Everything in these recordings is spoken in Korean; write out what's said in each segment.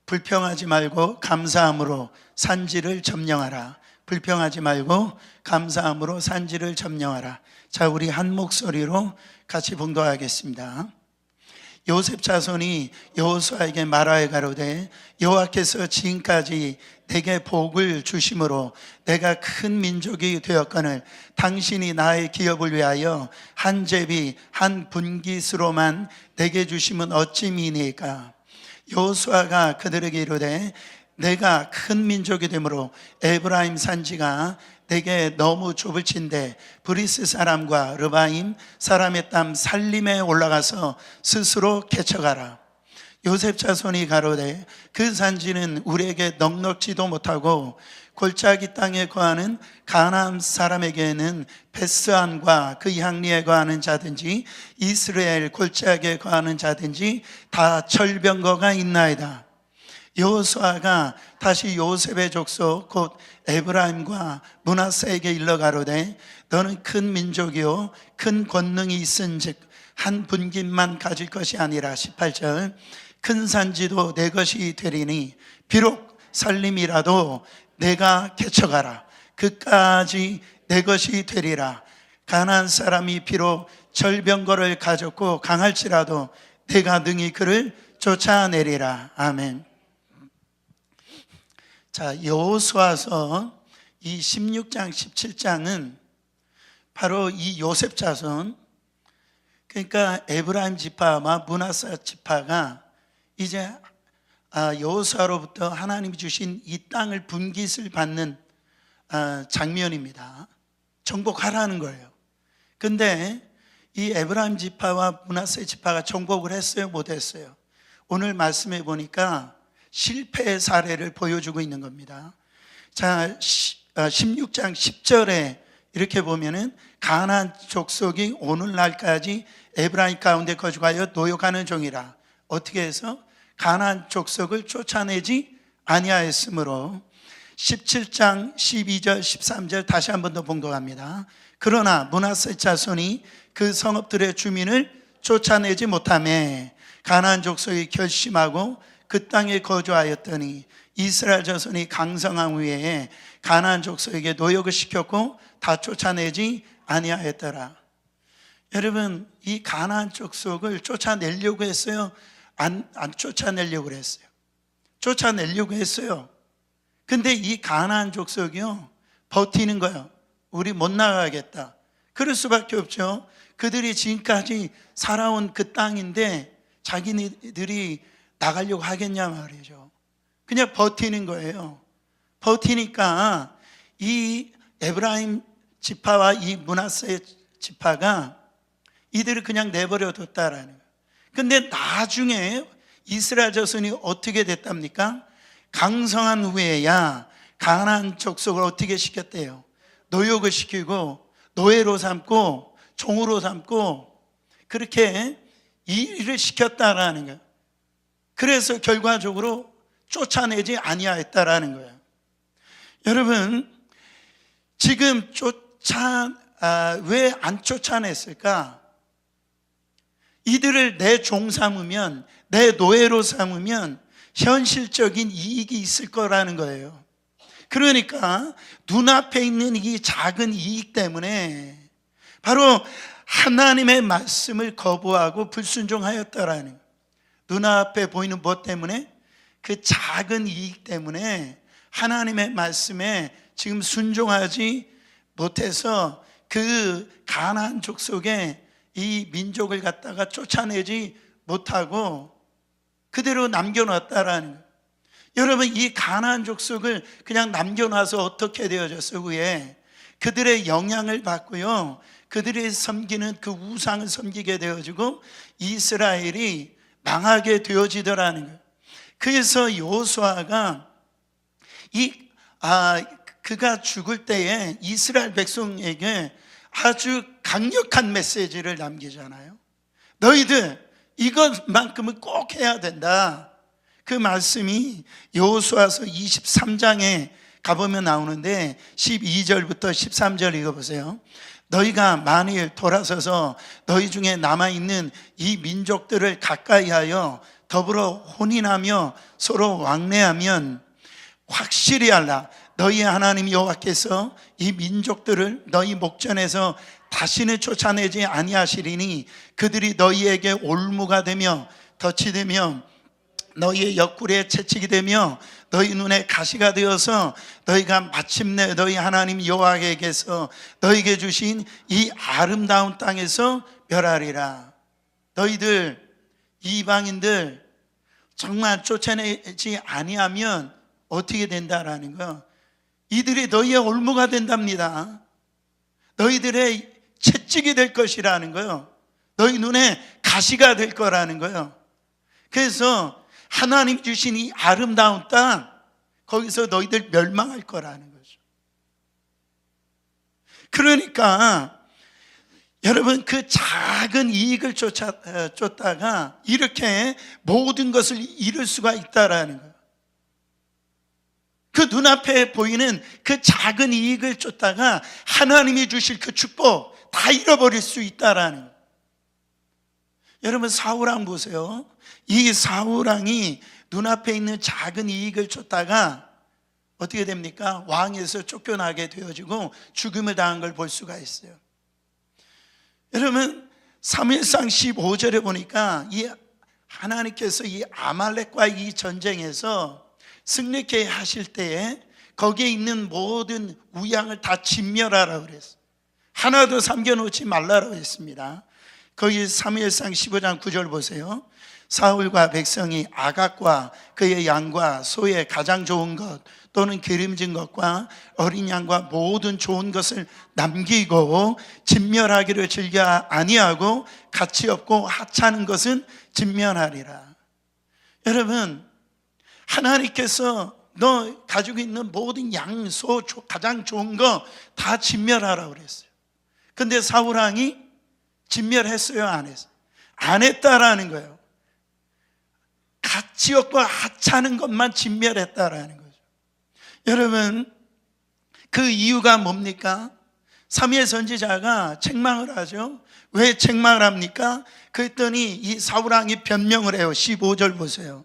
불평하지 말고 감사함으로 산지를 점령하라. 불평하지 말고 감사함으로 산지를 점령하라. 자, 우리 한 목소리로 같이 봉독하겠습니다. 요셉 자손이 여호수아에게 말하여 가로되 여호와께서 지금까지 내게 복을 주심으로 내가 큰 민족이 되었거늘 당신이 나의 기업을 위하여 한 제비 한 분깃으로만 내게 주심은 어찌미니까. 여호수아가 그들에게 이르되 내가 큰 민족이 되므로 에브라임 산지가 내게 너무 좁을 친데 브리스 사람과 르바임 사람의 땅 살림에 올라가서 스스로 개척하라. 요셉 자손이 가로되 그 산지는 우리에게 넉넉지도 못하고 골짜기 땅에 거하는 가나안 사람에게는 베스안과 그 향리에 거하는 자든지 이스라엘 골짜기에 거하는 자든지 다 철병거가 있나이다. 여호수아가 다시 요셉의 족속 곧 에브라임과 므낫세에게 일러 가로되 너는 큰 민족이요 큰 권능이 있은즉 한 분깃만 가질 것이 아니라 18절 큰 산지도 내 것이 되리니 비록 살림이라도 내가 개척하라. 그까지 내 것이 되리라. 가나안 사람이 비록 절병거를 가졌고 강할지라도 내가 능히 그를 쫓아내리라. 아멘. 자, 여호수아서 이 16장 17장은 바로 이 요셉 자손, 그러니까 에브라임 지파와 므낫세 지파가 이제 여호수아로부터 하나님이 주신 이 땅을 분깃을 받는 장면입니다. 정복하라는 거예요. 근데 이 에브라임 지파와 므낫세 지파가 정복을 했어요, 못했어요? 오늘 말씀해 보니까 실패의 사례를 보여주고 있는 겁니다. 자, 16장 10절에 이렇게 보면은 가나안 족속이 오늘날까지 에브라임 가운데 거주하여 노역하는 종이라. 어떻게 해서? 가나안 족속을 쫓아내지 아니하였으므로. 17장 12절 13절 다시 한 번 더 봉독합니다. 그러나 므낫세 자손이 그 성읍들의 주민을 쫓아내지 못하며 가나안 족속이 결심하고 그 땅에 거주하였더니 이스라엘 자손이 강성한 후에 가나안 족속에게 노역을 시켰고 다 쫓아내지 아니하였더라. 여러분, 이 가나안 족속을 쫓아내려고 했어요? 안 쫓아내려고 했어요? 쫓아내려고 했어요. 근데 이 가나안 족속이요 버티는 거예요. 우리 못 나가겠다. 그럴 수밖에 없죠. 그들이 지금까지 살아온 그 땅인데 자기네들이 나가려고 하겠냐 말이죠. 그냥 버티는 거예요. 버티니까 이 에브라임 지파와 이 므낫세 지파가 이들을 그냥 내버려 뒀다라는 거예요. 근데 나중에 이스라엘 자손이 어떻게 됐답니까? 강성한 후에야 가나안 족속을 어떻게 시켰대요? 노역을 시키고 노예로 삼고 종으로 삼고 그렇게 일을 시켰다라는 거예요. 그래서 결과적으로 쫓아내지 아니하였다라는 거예요. 여러분, 지금 왜 안 쫓아냈을까? 이들을 내 종 삼으면, 내 노예로 삼으면 현실적인 이익이 있을 거라는 거예요. 그러니까 눈앞에 있는 이 작은 이익 때문에 바로 하나님의 말씀을 거부하고 불순종하였다라는 거예요. 눈앞에 보이는 것 때문에, 그 작은 이익 때문에 하나님의 말씀에 지금 순종하지 못해서 그 가나안 족속에 이 민족을 갖다가 쫓아내지 못하고 그대로 남겨놨다라는 거예요. 여러분, 이 가나안 족속을 그냥 남겨놔서 어떻게 되어졌어요? 후에 그들의 영향을 받고요, 그들이 섬기는 그 우상을 섬기게 되어지고 이스라엘이 망하게 되어지더라는 거예요. 그래서 여호수아가 그가 죽을 때에 이스라엘 백성에게 아주 강력한 메시지를 남기잖아요. 너희들 이것만큼은 꼭 해야 된다. 그 말씀이 여호수아서 23장에 가보면 나오는데 12절부터 13절 읽어보세요. 너희가 만일 돌아서서 너희 중에 남아있는 이 민족들을 가까이하여 더불어 혼인하며 서로 왕래하면 확실히 알라. 너희 하나님 여호와께서 이 민족들을 너희 목전에서 다시는 쫓아내지 아니하시리니 그들이 너희에게 올무가 되며 덫이 되며 너희의 옆구리에 채찍이 되며 너희 눈에 가시가 되어서 너희가 마침내 너희 하나님 여호와께서 너희에게 주신 이 아름다운 땅에서 멸하리라. 너희들 이방인들 정말 쫓아내지 아니하면 어떻게 된다라는 거, 이들이 너희의 올무가 된답니다. 너희들의 채찍이 될 것이라는 거요. 너희 눈에 가시가 될 거라는 거요. 그래서 하나님 주신 이 아름다운 땅, 거기서 너희들 멸망할 거라는 거죠. 그러니까 여러분, 그 작은 이익을 쫓다가 이렇게 모든 것을 잃을 수가 있다라는 거예요. 그 눈앞에 보이는 그 작은 이익을 쫓다가 하나님이 주실 그 축복 다 잃어버릴 수 있다라는 거예요. 여러분, 사울왕 보세요. 이 사울왕이 눈앞에 있는 작은 이익을 쫓다가 어떻게 됩니까? 왕에서 쫓겨나게 되어지고 죽음을 당한 걸 볼 수가 있어요. 여러분, 사무엘상 15절에 보니까 이 하나님께서 이 아말렉과 이 전쟁에서 승리케 하실 때에 거기에 있는 모든 우양을 다 진멸하라고 그랬어요. 하나도 삼겨놓지 말라고 했습니다. 거기 사무엘상 15장 9절 보세요. 사울과 백성이 아각과 그의 양과 소의 가장 좋은 것 또는 기름진 것과 어린 양과 모든 좋은 것을 남기고 진멸하기를 즐겨 아니하고 가치 없고 하찮은 것은 진멸하리라. 여러분, 하나님께서 너 가지고 있는 모든 양, 소, 가장 좋은 거 다 진멸하라고 그랬어요. 근데 사울왕이 진멸했어요, 안 했어요? 안 했다라는 거예요. 가치 없고 하찮은 것만 진멸했다라는 거죠. 여러분, 그 이유가 뭡니까? 사무엘 선지자가 책망을 하죠. 왜 책망을 합니까? 그랬더니 이 사울왕이 변명을 해요. 15절 보세요.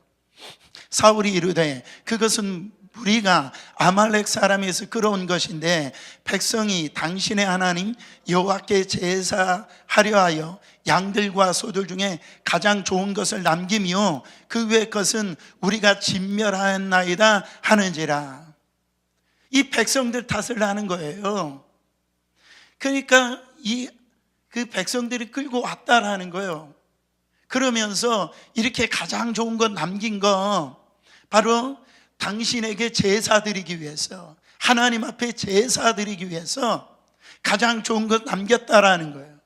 사울이 이르되 그것은 무리가 아말렉 사람에서 끌어온 것인데 백성이 당신의 하나님 여호와께 제사하려 하여 양들과 소들 중에 가장 좋은 것을 남기며 그 외의 것은 우리가 진멸하였나이다 하는지라. 이 백성들 탓을 하는 거예요. 그러니까 그 백성들이 끌고 왔다라는 거예요. 그러면서 이렇게 가장 좋은 것 남긴 거 바로 당신에게 제사 드리기 위해서, 하나님 앞에 제사 드리기 위해서 가장 좋은 것 남겼다라는 거예요.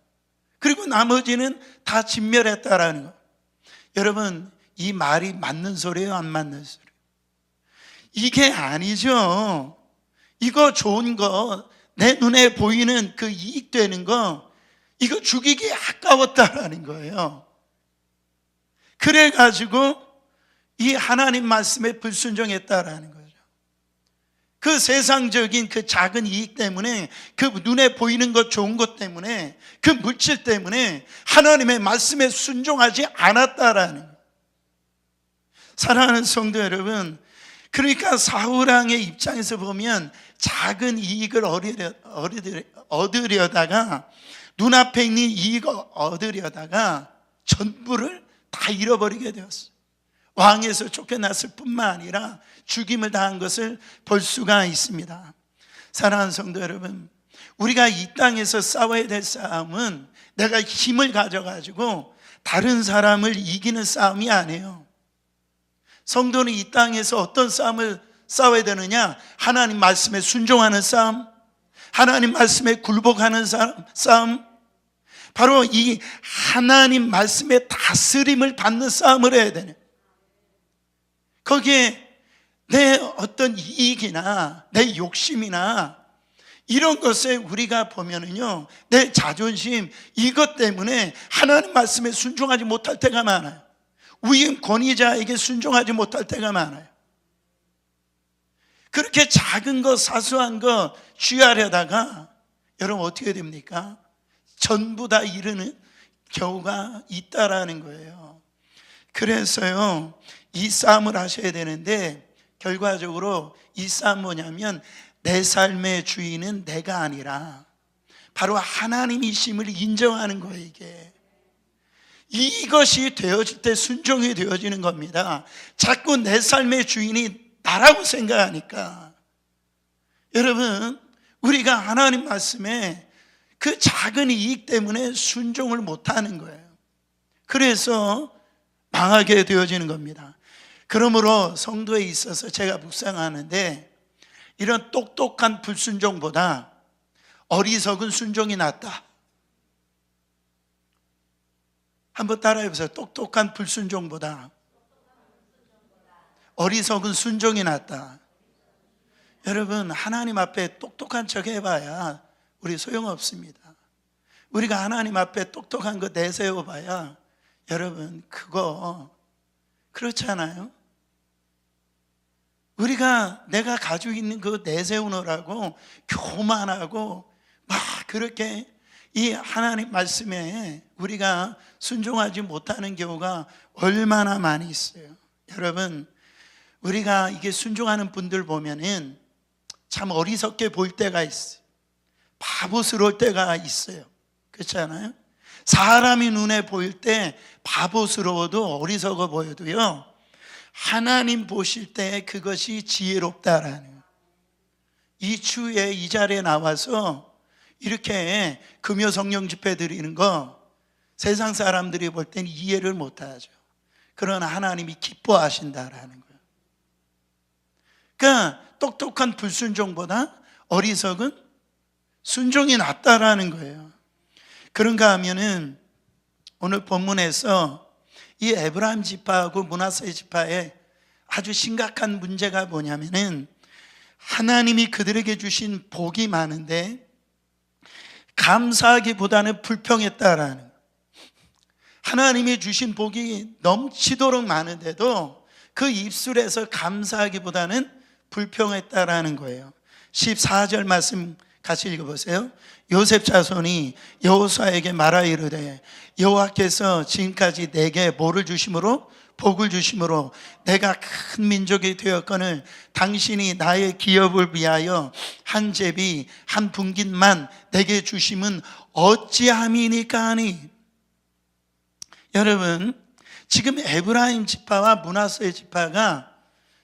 그리고 나머지는 다 진멸했다라는 거예요. 여러분, 이 말이 맞는 소리예요, 안 맞는 소리예요? 이게 아니죠. 이거 좋은 거, 내 눈에 보이는 그 이익 되는 거, 이거 죽이기 아까웠다라는 거예요. 그래가지고 이 하나님 말씀에 불순종했다라는 거죠. 그 세상적인 그 작은 이익 때문에, 그 눈에 보이는 것 좋은 것 때문에, 그 물질 때문에 하나님의 말씀에 순종하지 않았다라는 거예요. 사랑하는 성도 여러분, 그러니까 사울왕의 입장에서 보면 작은 이익을 얻으려다가, 눈앞에 있는 이익을 얻으려다가 전부를 다 잃어버리게 되었어요. 왕에서 쫓겨났을 뿐만 아니라 죽임을 당한 것을 볼 수가 있습니다. 사랑하는 성도 여러분, 우리가 이 땅에서 싸워야 될 싸움은 내가 힘을 가져가지고 다른 사람을 이기는 싸움이 아니에요. 성도는 이 땅에서 어떤 싸움을 싸워야 되느냐? 하나님 말씀에 순종하는 싸움, 하나님 말씀에 굴복하는 싸움, 바로 이 하나님 말씀에 다스림을 받는 싸움을 해야 되네. 거기에 내 어떤 이익이나 내 욕심이나 이런 것에 우리가 보면은요, 내 자존심, 이것 때문에 하나님 말씀에 순종하지 못할 때가 많아요. 위임 권위자에게 순종하지 못할 때가 많아요. 그렇게 작은 것, 사소한 것 취하려다가 여러분 어떻게 됩니까? 전부 다 이르는 경우가 있다라는 거예요. 그래서요, 이 싸움을 하셔야 되는데, 결과적으로 이 싸움 뭐냐면, 내 삶의 주인은 내가 아니라 바로 하나님이심을 인정하는 거예요. 이것이 되어질 때 순종이 되어지는 겁니다. 자꾸 내 삶의 주인이 나라고 생각하니까, 여러분, 우리가 하나님 말씀에 그 작은 이익 때문에 순종을 못하는 거예요. 그래서 망하게 되어지는 겁니다. 그러므로 성도에 있어서 제가 묵상하는데, 이런 똑똑한 불순종보다 어리석은 순종이 낫다. 한번 따라해보세요. 똑똑한 불순종보다 어리석은 순종이 낫다. 여러분, 하나님 앞에 똑똑한 척 해봐야 우리 소용없습니다. 우리가 하나님 앞에 똑똑한 거 내세워봐야, 여러분, 그거 그렇잖아요. 우리가 내가 가지고 있는 그 내세우느라고 교만하고 막 그렇게 이 하나님 말씀에 우리가 순종하지 못하는 경우가 얼마나 많이 있어요. 여러분, 우리가 이게 순종하는 분들 보면은 참 어리석게 보일 때가 있어요. 바보스러울 때가 있어요. 그렇지 않아요? 사람이 눈에 보일 때 바보스러워도 어리석어 보여도요, 하나님 보실 때 그것이 지혜롭다라는, 이 추에 이 자리에 나와서 이렇게 금요 성령 집회 드리는 거 세상 사람들이 볼 때는 이해를 못하죠. 그러나 하나님이 기뻐하신다라는 거예요. 그러니까 똑똑한 불순종보다 어리석은 순종이 낫다라는 거예요. 그런가 하면은 오늘 본문에서 이 에브라임 지파하고 므낫세 지파의 아주 심각한 문제가 뭐냐면은, 하나님이 그들에게 주신 복이 많은데 감사하기보다는 불평했다라는 거예요. 하나님이 주신 복이 넘치도록 많은데도 그 입술에서 감사하기보다는 불평했다라는 거예요. 14절 말씀 같이 읽어보세요. 요셉 자손이 여호수아에게 말하 이르되, 여호와께서 지금까지 내게 뭐를 주심으로? 복을 주심으로 내가 큰 민족이 되었거늘 당신이 나의 기업을 위하여 한 제비 한 분깃만 내게 주심은 어찌함이니까 하니. 여러분, 지금 에브라임 지파와 므낫세 지파가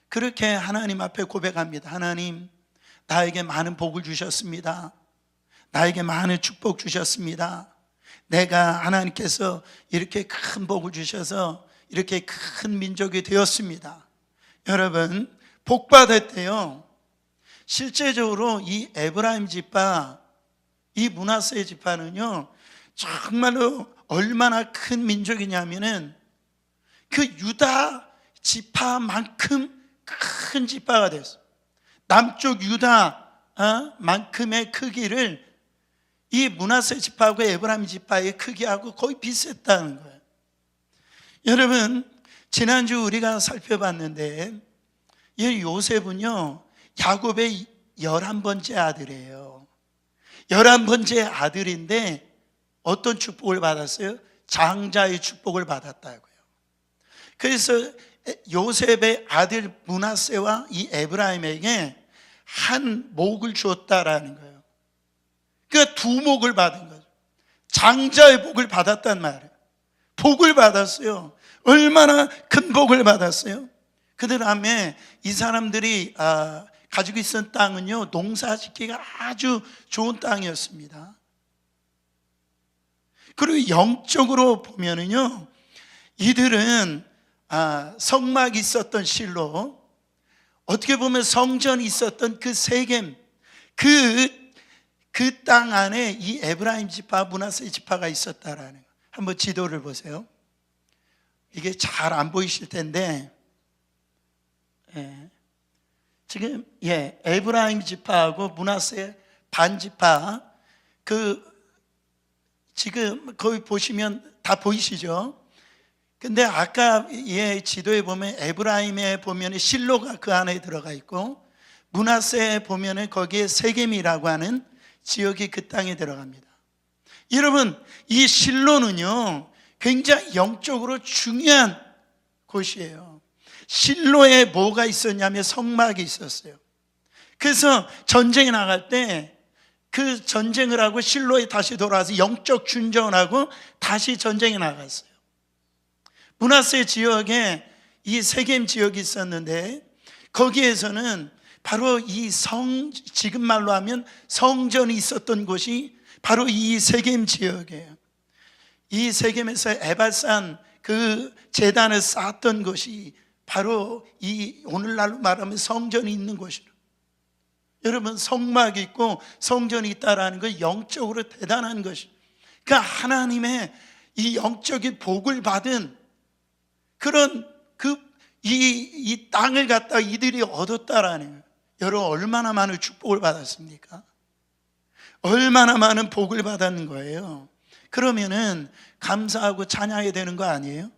그렇게 하나님 앞에 고백합니다. 하나님, 나에게 많은 복을 주셨습니다. 나에게 많은 축복 주셨습니다. 내가 하나님께서 이렇게 큰 복을 주셔서 이렇게 큰 민족이 되었습니다. 여러분, 복 받았대요. 실제적으로 이 에브라임 지파, 이 므낫세 지파는요, 정말로 얼마나 큰 민족이냐면은 그 유다 지파만큼 큰 지파가 됐어요. 남쪽 유다만큼의 크기를 이 므낫세 지파하고 에브라임 지파의 크기하고 거의 비슷했다는 거예요. 여러분, 지난주 우리가 살펴봤는데 이 요셉은요, 야곱의 11번째 아들이에요. 11번째 아들인데 어떤 축복을 받았어요? 장자의 축복을 받았다고요. 그래서 요셉의 아들 므낫세와 이 에브라임에게 한 목을 주었다라는 거예요. 그러니까 두 목을 받은 거죠. 장자의 복을 받았단 말이에요. 복을 받았어요. 얼마나 큰 복을 받았어요. 그 다음에 이 사람들이 가지고 있었던 땅은요, 농사짓기가 아주 좋은 땅이었습니다. 그리고 영적으로 보면은요, 이들은 성막이 있었던 실로, 어떻게 보면 성전이 있었던 그 세겜, 그 땅 안에 이 에브라임 지파, 므낫세 지파가 있었다라는 거예요. 한번 지도를 보세요. 이게 잘 안 보이실 텐데, 지금 에브라임 지파하고 므낫세 반 지파, 지금 거기 보시면 다 보이시죠? 근데 아까 지도에 보면 에브라임에 보면 실로가 그 안에 들어가 있고, 므낫세에 보면 거기에 세겜이라고 하는 지역이 그 땅에 들어갑니다. 여러분, 이 실로는요 굉장히 영적으로 중요한 곳이에요. 실로에 뭐가 있었냐면 성막이 있었어요. 그래서 전쟁에 나갈 때 그 전쟁을 하고 실로에 다시 돌아와서 영적 준전하고 다시 전쟁에 나갔어요. 므낫세 지역에 이 세겜 지역이 있었는데 거기에서는 바로 이 지금 말로 하면 성전이 있었던 곳이 바로 이 세겜 지역이에요. 이 세겜에서 에발산 그 제단을 쌓았던 것이 바로 이 오늘날로 말하면 성전이 있는 곳이에요. 여러분, 성막이 있고 성전이 있다라는 건 영적으로 대단한 것이에요. 그러니까 하나님의 이 영적인 복을 받은 그런 이 땅을 갖다 이들이 얻었다라는 거예요. 여러분, 얼마나 많은 축복을 받았습니까? 얼마나 많은 복을 받았는 거예요. 그러면은 감사하고 찬양해야 되는 거 아니에요?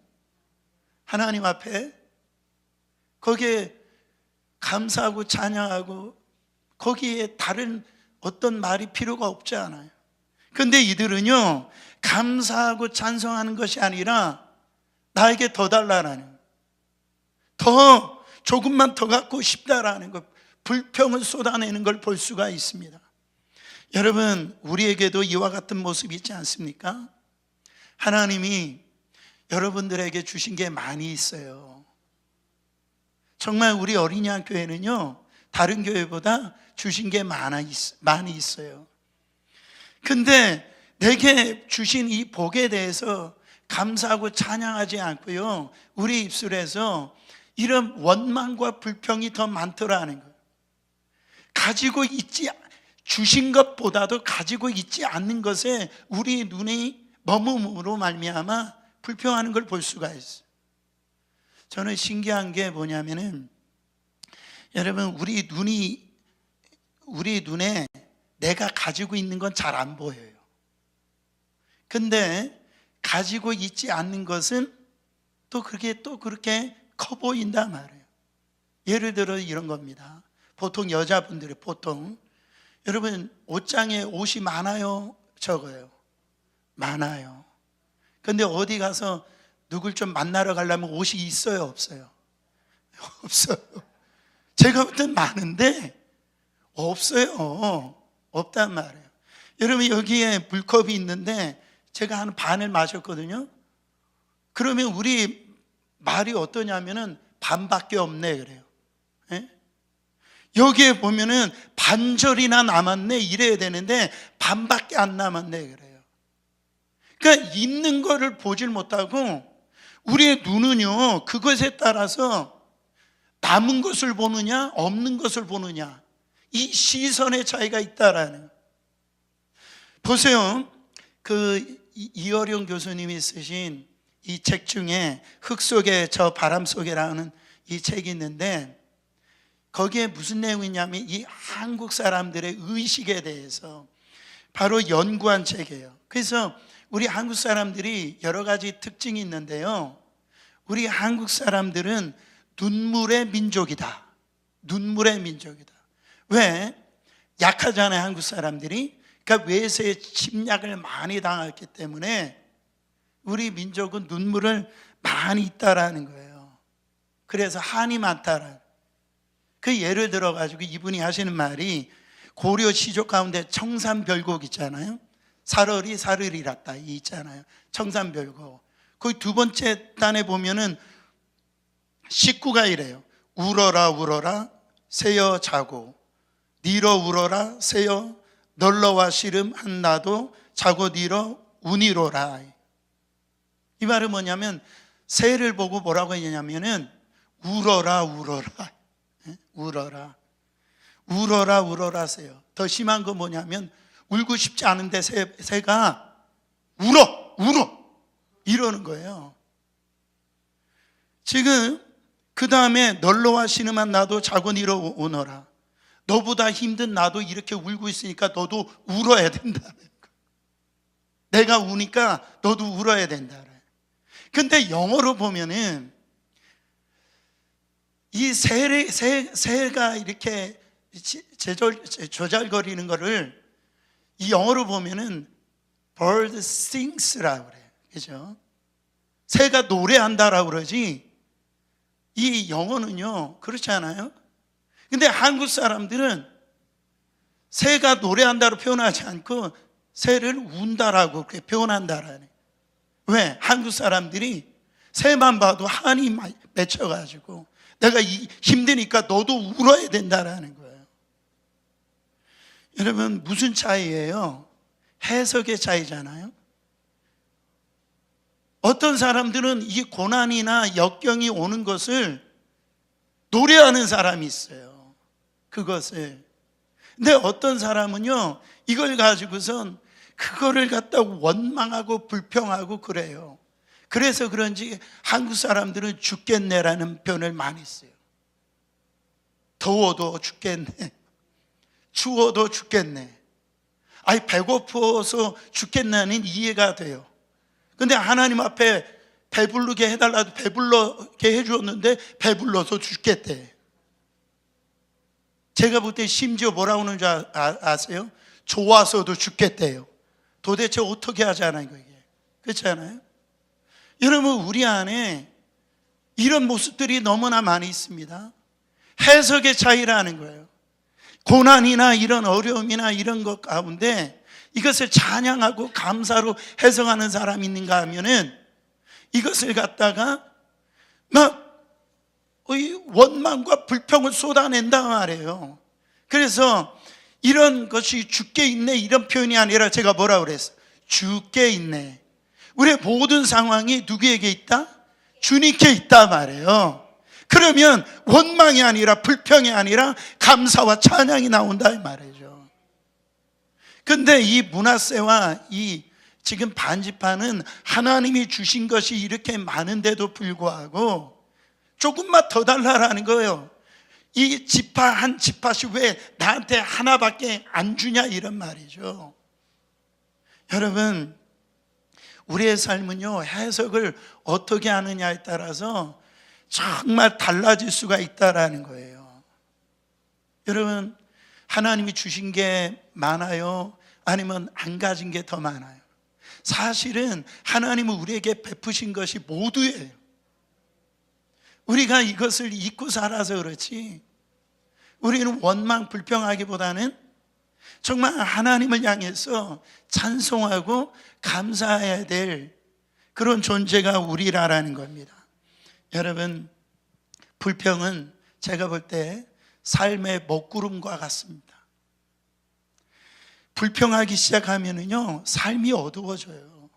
하나님 앞에 거기에 감사하고 찬양하고 거기에 다른 어떤 말이 필요가 없지 않아요. 그런데 이들은요 감사하고 찬송하는 것이 아니라 나에게 더 달라라는 거예요. 더 조금만 더 갖고 싶다라는 것, 불평을 쏟아내는 걸 볼 수가 있습니다. 여러분, 우리에게도 이와 같은 모습이 있지 않습니까? 하나님이 여러분들에게 주신 게 많이 있어요. 정말 우리 어린이학 교회는요 다른 교회보다 주신 게 많이 있어요. 근데 내게 주신 이 복에 대해서 감사하고 찬양하지 않고요 우리 입술에서 이런 원망과 불평이 더 많더라는 거예요. 주신 것보다도 가지고 있지 않는 것에 우리 눈이 머금음으로 말미암아 불평하는 걸 볼 수가 있어요. 저는 신기한 게 뭐냐면은 여러분, 우리 눈에 내가 가지고 있는 건 잘 안 보여요. 근데 가지고 있지 않는 것은 또 그렇게 커 보인단 말이에요. 예를 들어 이런 겁니다. 보통 여자분들이 여러분 옷장에 옷이 많아요, 적어요? 많아요. 근데 어디 가서 누굴 좀 만나러 가려면 옷이 있어요, 없어요? 없어요. 제가 볼 땐 많은데 없어요. 없단 말이에요. 여러분, 여기에 물컵이 있는데 제가 한 반을 마셨거든요. 그러면 우리 말이 어떠냐면은 반밖에 없네 그래요. 예? 여기에 보면은 반절이나 남았네 이래야 되는데 반밖에 안 남았네 그래요. 그러니까 있는 거를 보질 못하고 우리의 눈은요 그것에 따라서 남은 것을 보느냐 없는 것을 보느냐, 이 시선의 차이가 있다라는 거예요. 보세요. 이어룡 교수님이 쓰신 이 책 중에 흙 속에 저 바람 속에라는 이 책이 있는데 거기에 무슨 내용이 있냐면 이 한국 사람들의 의식에 대해서 바로 연구한 책이에요. 그래서 우리 한국 사람들이 여러 가지 특징이 있는데요, 우리 한국 사람들은 눈물의 민족이다. 눈물의 민족이다. 왜? 약하잖아요, 한국 사람들이. 그러니까 외세의 침략을 많이 당했기 때문에 우리 민족은 눈물을 많이 있다라는 거예요. 그래서 한이 많다라는, 그 예를 들어가지고 이분이 하시는 말이 고려 시족 가운데 청산별곡 있잖아요. 사러리 사르리랐다 이 있잖아요. 청산별곡. 거기 두 번째 단에 보면은 식구가 이래요. 울어라 울어라 새여 자고, 니러 울어라 새여 널러와 씨름 한나도 자고 니러 우니로라. 이 말은 뭐냐면 새를 보고 뭐라고 했냐면은 울어라 울어라, 울어라 울어라 울어라 새요. 더 심한 거 뭐냐면 울고 싶지 않은데 새가 울어 이러는 거예요. 지금 그 다음에 널러와 씨름한 나도 자고 니러 오너라. 너보다 힘든 나도 이렇게 울고 있으니까 너도 울어야 된다는 거예요. 내가 우니까 너도 울어야 된다. 근데 영어로 보면은 이 새가 이렇게 조잘거리는 거를 이 영어로 보면은 bird sings라고 그래요. 그죠? 새가 노래한다라고 그러지, 이 영어는요 그렇지 않아요? 근데 한국 사람들은 새가 노래한다로 표현하지 않고 새를 운다라고 그렇게 표현한다라네. 왜? 한국 사람들이 새만 봐도 한이 맺혀가지고 내가 힘드니까 너도 울어야 된다라는 거예요. 여러분, 무슨 차이예요? 해석의 차이잖아요. 어떤 사람들은 이 고난이나 역경이 오는 것을 노래하는 사람이 있어요. 그것을. 근데 어떤 사람은요, 이걸 가지고선 그거를 갖다 원망하고 불평하고 그래요. 그래서 그런지 한국 사람들은 죽겠네라는 표현을 많이 써요. 더워도 죽겠네, 추워도 죽겠네. 아니, 배고파서 죽겠나는 이해가 돼요. 근데 하나님 앞에 배부르게 해달라도 배불러게 해주었는데 배불러서 죽겠대. 제가 볼 때 심지어 뭐라고 하는 줄 아세요? 좋아서도 죽겠대요. 도대체 어떻게 하잖아요, 이게. 그렇지 않아요? 여러분, 우리 안에 이런 모습들이 너무나 많이 있습니다. 해석의 차이라는 거예요. 고난이나 이런 어려움이나 이런 것 가운데 이것을 찬양하고 감사로 해석하는 사람이 있는가 하면은 이것을 갖다가 막 원망과 불평을 쏟아낸다 말이에요. 그래서 이런 것이 주께 있네 이런 표현이 아니라 제가 뭐라고 그랬어요? 주께 있네. 우리의 모든 상황이 누구에게 있다? 주님께 있다 말이에요. 그러면 원망이 아니라 불평이 아니라 감사와 찬양이 나온다 이 말이죠. 근데 이 므낫세와 이 지금 반지파는 하나님이 주신 것이 이렇게 많은데도 불구하고 조금만 더 달라라는 거예요. 이 지파 한 지파씩 왜 나한테 하나밖에 안 주냐 이런 말이죠. 여러분, 우리의 삶은요 해석을 어떻게 하느냐에 따라서 정말 달라질 수가 있다라는 거예요. 여러분, 하나님이 주신 게 많아요? 아니면 안 가진 게 더 많아요? 사실은 하나님은 우리에게 베푸신 것이 모두예요. 우리가 이것을 잊고 살아서 그렇지, 우리는 원망 불평하기보다는 정말 하나님을 향해서 찬송하고 감사해야 될 그런 존재가 우리라는 겁니다. 여러분, 불평은 제가 볼 때 삶의 먹구름과 같습니다. 불평하기 시작하면은요 삶이 어두워져요.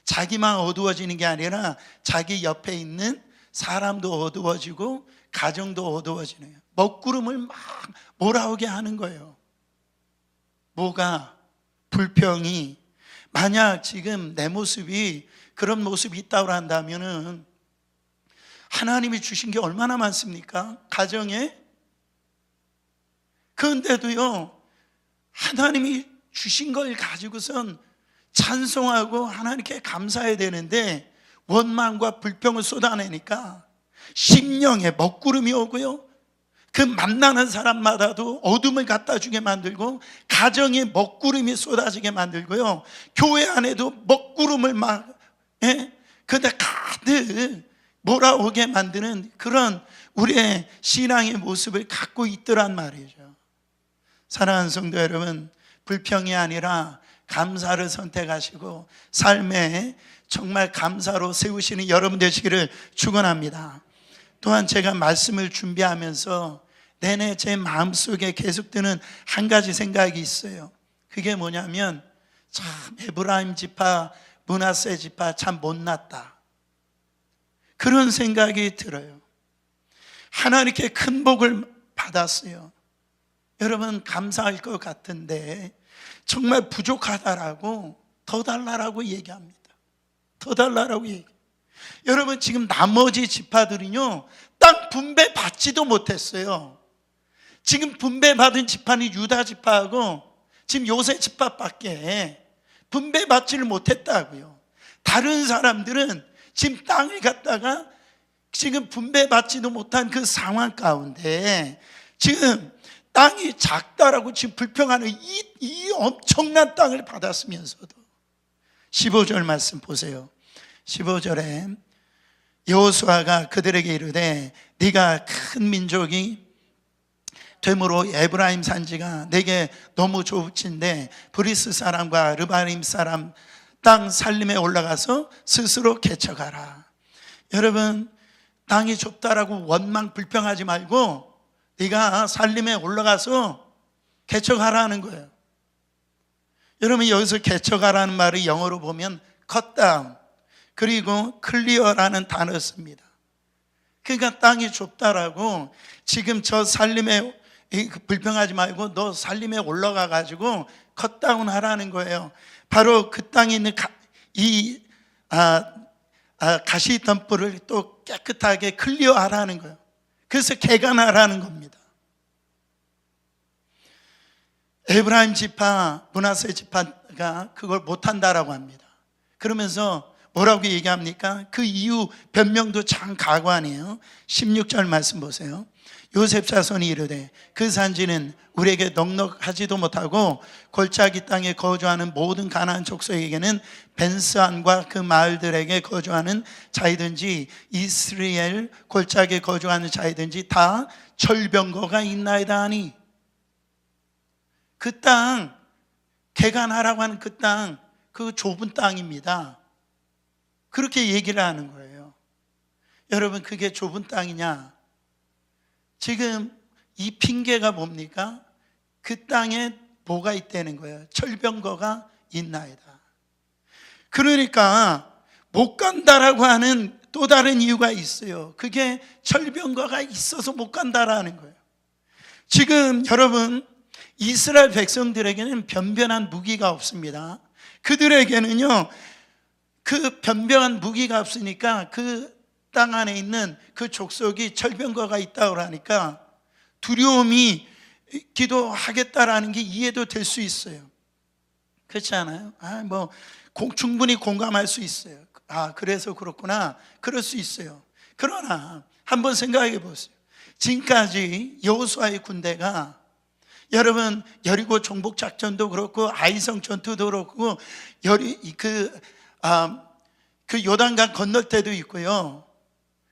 자기만 어두워지는 게 아니라 자기 옆에 있는 사람도 어두워지고 가정도 어두워지네요. 먹구름을 막 몰아오게 하는 거예요. 뭐가? 불평이. 만약 지금 내 모습이 그런 모습이 있다고 한다면은 하나님이 주신 게 얼마나 많습니까? 가정에. 그런데도요 하나님이 주신 걸 가지고선 찬송하고 하나님께 감사해야 되는데 원망과 불평을 쏟아내니까 심령에 먹구름이 오고요, 그 만나는 사람마다도 어둠을 갖다 주게 만들고 가정에 먹구름이 쏟아지게 만들고요, 교회 안에도 먹구름을 막 근데 가득 몰아오게 만드는 그런 우리의 신앙의 모습을 갖고 있더란 말이죠. 사랑하는 성도 여러분, 불평이 아니라 감사를 선택하시고 삶에 정말 감사로 세우시는 여러분 되시기를 축원합니다. 또한 제가 말씀을 준비하면서 내내 제 마음속에 계속 드는 한 가지 생각이 있어요. 그게 뭐냐면, 참 에브라임 지파, 므낫세 지파 참 못났다, 그런 생각이 들어요. 하나님께 큰 복을 받았어요. 여러분, 감사할 것 같은데 정말 부족하다라고 더 달라라고 얘기합니다. 더 달라라고 얘기해요. 여러분, 지금 나머지 지파들은요 땅 분배 받지도 못했어요. 지금 분배 받은 지파는 유다 지파하고 지금 요셉 지파밖에 분배 받지를 못했다고요. 다른 사람들은 지금 땅을 갖다가 지금 분배 받지도 못한 그 상황 가운데 지금 땅이 작다라고 지금 불평하는 이 엄청난 땅을 받았으면서도 15절 말씀 보세요. 15절에 여호수아가 그들에게 이르되 네가 큰 민족이 되므로 에브라임 산지가 내게 너무 좁은데 브리스 사람과 르바임 사람 땅 살림에 올라가서 스스로 개척하라. 여러분, 땅이 좁다라고 원망 불평하지 말고 네가 살림에 올라가서 개척하라는 거예요. 여러분, 여기서 개척하라는 말을 영어로 보면 cut down 그리고 clear라는 단어를 씁니다. 그러니까 땅이 좁다라고 지금 저 살림에 불평하지 말고 너 살림에 올라가 가지고 cut down 하라는 거예요. 바로 그 땅에 있는 가시 덤불을 또 깨끗하게 클리어하라는 거예요. 그래서 개간하라는 겁니다. 에브라임 지파, 므낫세 지파가 그걸 못한다라고 합니다. 그러면서 뭐라고 얘기합니까? 그 이유 변명도 참 가관이에요. 16절 말씀 보세요. 요셉 자손이 이르되 그 산지는 우리에게 넉넉하지도 못하고 골짜기 땅에 거주하는 모든 가나안 족속에게는 벤스안과 그 마을들에게 거주하는 자이든지 이스라엘 골짜기에 거주하는 자이든지 다 철병거가 있나이다 하니, 그 땅, 개간하라고 하는 그 땅, 그 좁은 땅입니다. 그렇게 얘기를 하는 거예요. 여러분, 그게 좁은 땅이냐? 지금 이 핑계가 뭡니까? 그 땅에 뭐가 있다는 거예요? 철병거가 있나이다. 그러니까 못 간다라고 하는 또 다른 이유가 있어요. 그게 철병거가 있어서 못 간다라는 거예요. 지금 여러분, 이스라엘 백성들에게는 변변한 무기가 없습니다. 그들에게는요, 그 변변한 무기가 없으니까 그 땅 안에 있는 그 족속이 철병거가 있다고 하니까 두려움이 기도하겠다라는 게 이해도 될 수 있어요. 그렇지 않아요? 충분히 공감할 수 있어요. 그래서 그렇구나. 그럴 수 있어요. 그러나 한번 생각해 보세요. 지금까지 여호수아의 군대가, 여러분, 여리고 정복 작전도 그렇고 아이성 전투도 그렇고 그 요단강 건널 때도 있고요.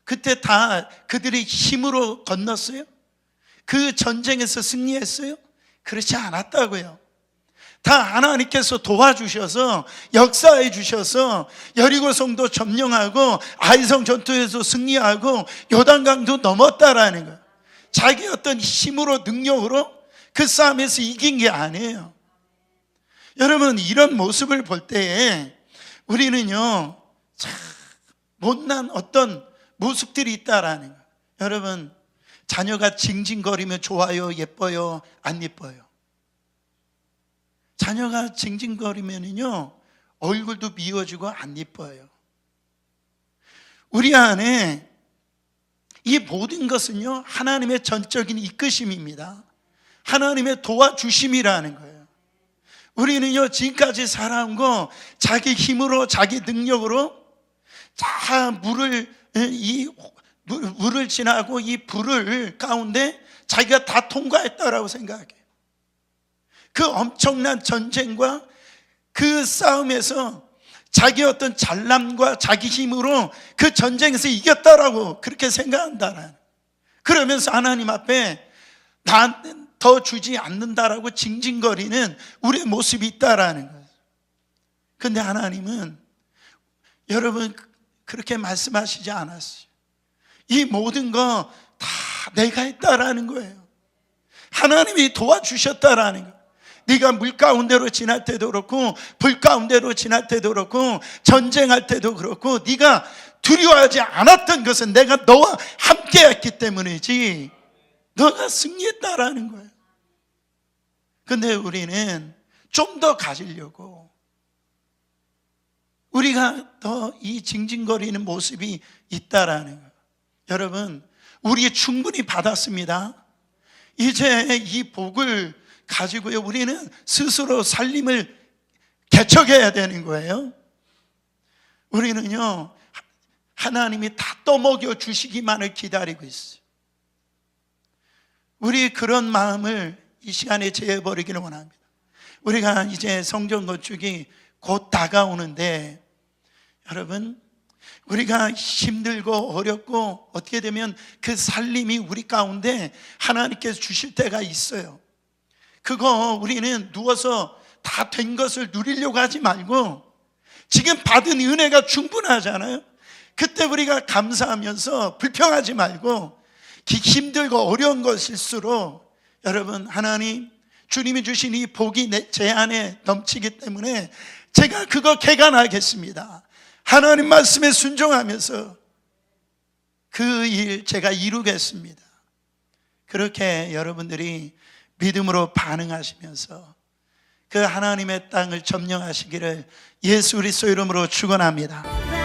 그때 다 그들이 힘으로 건넜어요? 그 전쟁에서 승리했어요? 그렇지 않았다고요. 다 하나님께서 도와주셔서, 역사해 주셔서 여리고 성도 점령하고 아이성 전투에서 승리하고 요단강도 넘었다라는 거예요. 자기 어떤 힘으로, 능력으로 그 싸움에서 이긴 게 아니에요. 여러분, 이런 모습을 볼 때에 우리는요, 참 못난 어떤 모습들이 있다라는 거예요. 여러분, 자녀가 징징거리면 좋아요, 예뻐요, 안 예뻐요? 자녀가 징징거리면요 얼굴도 미워지고 안 예뻐요. 우리 안에 이 모든 것은요 하나님의 전적인 이끄심입니다. 하나님의 도와주심이라는 거예요. 우리는요 지금까지 살아온 거 자기 힘으로, 자기 능력으로 다 물을 지나고 이 불을 가운데 자기가 다 통과했다라고 생각해요. 그 엄청난 전쟁과 그 싸움에서 자기 어떤 잘남과 자기 힘으로 그 전쟁에서 이겼다라고 그렇게 생각한다라는, 그러면서 하나님 앞에 나한테 더 주지 않는다라고 징징거리는 우리의 모습이 있다라는 거예요. 그런데 하나님은 여러분 그렇게 말씀하시지 않았어요. 이 모든 거 다 내가 했다라는 거예요. 하나님이 도와주셨다라는 거예요. 네가 물 가운데로 지날 때도 그렇고 불 가운데로 지날 때도 그렇고 전쟁할 때도 그렇고 네가 두려워하지 않았던 것은 내가 너와 함께했기 때문이지 너가 승리했다라는 거예요. 근데 우리는 좀 더 가지려고 우리가 더 이 징징거리는 모습이 있다라는 거예요. 여러분, 우리 충분히 받았습니다. 이제 이 복을 가지고요 우리는 스스로 살림을 개척해야 되는 거예요. 우리는요 하나님이 다 떠먹여 주시기만을 기다리고 있어요. 우리 그런 마음을 이 시간에 제어버리기를 원합니다. 우리가 이제 성전 건축이 곧 다가오는데, 여러분, 우리가 힘들고 어렵고 어떻게 되면 그 살림이 우리 가운데 하나님께서 주실 때가 있어요. 그거 우리는 누워서 다 된 것을 누리려고 하지 말고, 지금 받은 은혜가 충분하잖아요. 그때 우리가 감사하면서 불평하지 말고, 힘들고 어려운 것일수록 여러분, 하나님 주님이 주신 이 복이 제 안에 넘치기 때문에 제가 그거 개간하겠습니다. 하나님 말씀에 순종하면서 그 일 제가 이루겠습니다. 그렇게 여러분들이 믿음으로 반응하시면서 그 하나님의 땅을 점령하시기를 예수 그리스도 이름으로 축원합니다.